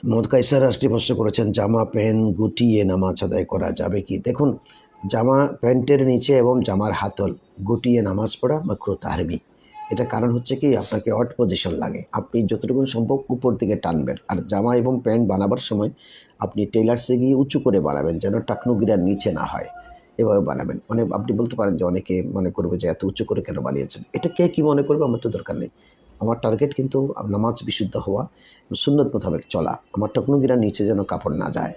মোহাম্মদ কায়সার রাষ্ট্রীয় প্রশ্ন করেছেন, জামা প্যান্ট গুটিয়ে নামাজ আদায় করা যাবে কি? দেখুন, জামা প্যান্টের নিচে এবং জামার হাতল গুটিয়ে নামাজ পড়া মাকরুহ তাহরিমি। এটা কারণ হচ্ছে কি, আপনাকে অড পজিশন লাগে, আপনি যতটুকু সম্ভব উপর দিকে টানবেন। আর জামা এবং প্যান্ট বানাবার সময় আপনি টেলার্সে গিয়ে উঁচু করে বানাবেন, যেন টাকনুগিরার নিচে না হয়, এভাবে বানাবেন। আপনি বলতে পারেন যে অনেকে মনে করবে যে এত উঁচু করে কেন বানিয়েছেন। এটা কে কী মনে করবে, আমার তো দরকার নেই। আমার টার্গেট কিন্তু নামাজ বিশুদ্ধ হওয়া, সুন্নত মোতাবেক চলা। আমার টাকনুগিরার নিচে যেন কাপড় না যায়।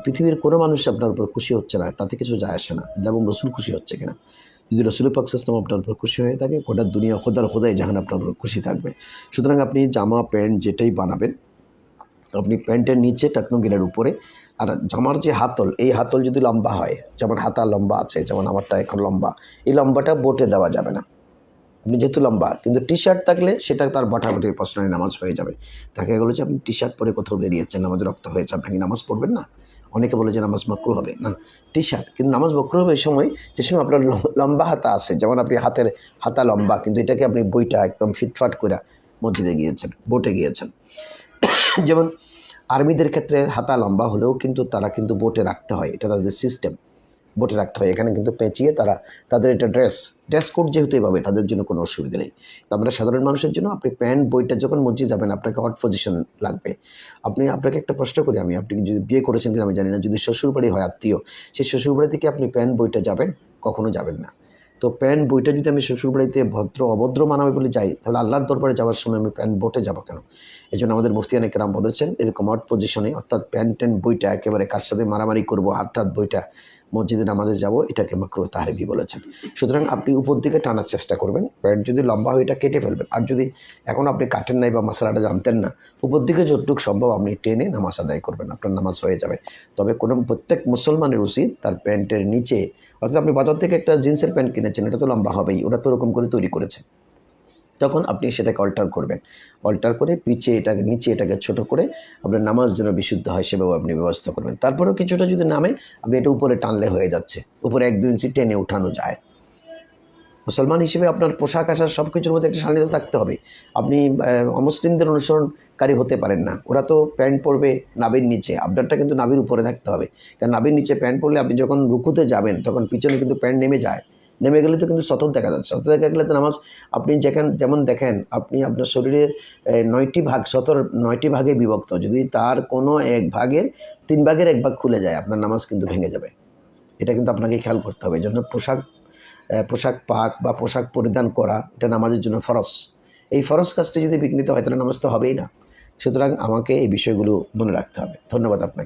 পৃথিবীর কোনো মানুষ আপনার উপর খুশি হচ্ছে না, তাতে কিছু যায় আসে না, এবং রসুল খুশি হচ্ছে কিনা। যদি রসুল পাক সাল্লাল্লাহু আপনার উপর খুশি হয়ে থাকে, গোটা দুনিয়া খোদাই জাহান আপনার উপর খুশি থাকবে। সুতরাং আপনি জামা প্যান্ট যেটাই বানাবেন, আপনি প্যান্টের নিচে টাকনুগিরার উপরে, আর জামার যে হাতল, এই হাতল যদি লম্বা হয়, যেমন হাতা লম্বা আছে, যেমন আমারটা এখন লম্বা, এই লম্বাটা বোটে দেওয়া যাবে না। আপনি যেহেতু লম্বা, কিন্তু টি শার্ট থাকলে সেটা তার বটাবটির প্রশ্নে নামাজ হয়ে যাবে। তাকে গেলো যে আপনি টি শার্ট পরে কোথাও বেরিয়েছেন, নামাজে রক্ত হয়েছে, আপনি কি নামাজ পড়বেন না? অনেকে বলে যে নামাজ মাকরুহ হবে না, টি শার্ট কিন্তু নামাজ মাকরুহ হবে এই সময়, যে সময় আপনার লম্বা হাতা আছে, যেমন আপনি হাতের হাতা লম্বা, কিন্তু এটাকে আপনি বইটা একদম ফিটফাট করে মসজিদে গিয়েছেন, বোটে গিয়েছেন। যেমন আর্মিদের ক্ষেত্রে হাতা লম্বা হলেও কিন্তু তারা কিন্তু বোটে রাখতে হয়, এটা তাদের সিস্টেম, বোটে রাখতে হয়। এখানে কিন্তু পেঁচিয়ে তাদের এটা ড্রেস কোড যেহেতু এভাবে, তাদের জন্য কোনো অসুবিধা নেই। তো আমরা সাধারণ মানুষের জন্য, আপনি প্যান্ট বইটা যখন মসজিদ যাবেন, আপনাকে হট পজিশন লাগবে। আপনাকে একটা প্রশ্ন করি আমি, আপনি যদি বিয়ে করেছেন কিনা আমি জানি না, যদি শ্বশুরবাড়ি হয় আত্মীয়, সেই শ্বশুরবাড়ি থেকে আপনি প্যান্ট বইটা যাবেন? কখনো যাবেন না। তো প্যান্ট বইটা যদি আমি শ্বশুরবাড়িতে অভদ্র মানাবে বলে যাই, তাহলে আল্লাহর দরবারে যাওয়ার সময় আমি প্যান্ট বোটে যাবো কেন? এই জন্য আমাদের মুফতিয়ানে কেরাম বলেছেন, এরকম হট পজিশনে, অর্থাৎ প্যান্ট বইটা একেবারে কার সাথে মারামারি করবো, হাত বইটা মসজিদে নামাজে যাব, এটাকে মাকরুহ তাহরিমি বলেছেন। সুতরাং আপনি উপর দিকে টানার চেষ্টা করবেন, প্যান্ট যদি লম্বা হয় এটা কেটে ফেলবেন। আর যদি এখন আপনি কাটেন নাই বা মশলাটা জানতেন না, উপর দিকে যতটুকু সম্ভব আপনি টেনে নামাজ আদায় করবেন, আপনার নামাজ হয়ে যাবে। তবে প্রত্যেক মুসলমানের উচিত তার প্যান্টের নিচে, অর্থাৎ আপনি বাজার থেকে একটা জিন্সের প্যান্ট কিনেছেন, এটা তো লম্বা হবেই, ওরা তো ওরকম করে তৈরি করেছে, তখন আপনি সেটাকে অল্টার করবেন, অল্টার করে নিচে এটাকে ছোট করে আপনার নামাজ যেন বিশুদ্ধ হয় সেভাবে আপনি ব্যবস্থা করবেন। তারপরেও কিছুটা যদি নামে, আপনি এটা উপরে টানলে হয়ে যাচ্ছে, উপরে 1-2 ইঞ্চি টেনে উঠানো যায়। মুসলমান হিসেবে আপনার পোশাক আশাক সব কিছুর মধ্যে একটা শালীনতা থাকতে হবে। আপনি অমুসলিমদের অনুসরণকারী হতে পারেন না, ওরা তো প্যান্ট পরবে নাভির নিচে, আপনারটা কিন্তু নাভির উপরে থাকতে হবে। কারণ নাভির নিচে প্যান্ট পরলে আপনি যখন রুকুতে যাবেন, তখন পিছনে কিন্তু প্যান্ট নেমে যায়, নেমে গেলে তো কিন্তু সতর দেখা যাচ্ছে, সতর দেখা গেলে তো নামাজ, আপনি যেমন দেখেন, আপনি আপনার শরীরের 9টি ভাগ, সতর 9টি ভাগে বিভক্ত, যদি তার কোনো এক ভাগের 3 ভাগের 1 ভাগ খুলে যায়, আপনার নামাজ কিন্তু ভেঙে যাবে। এটা কিন্তু আপনাকে খেয়াল করতে হবে। এই জন্য পোশাক পাক বা পোশাক পরিধান করা, এটা নামাজের জন্য ফরজ। এই ফরজ কাজটি যদি বিঘ্নিত হয়, তাহলে নামাজ তো হবেই না। সুতরাং আমাকে এই বিষয়গুলো মনে রাখতে হবে। ধন্যবাদ আপনাকে।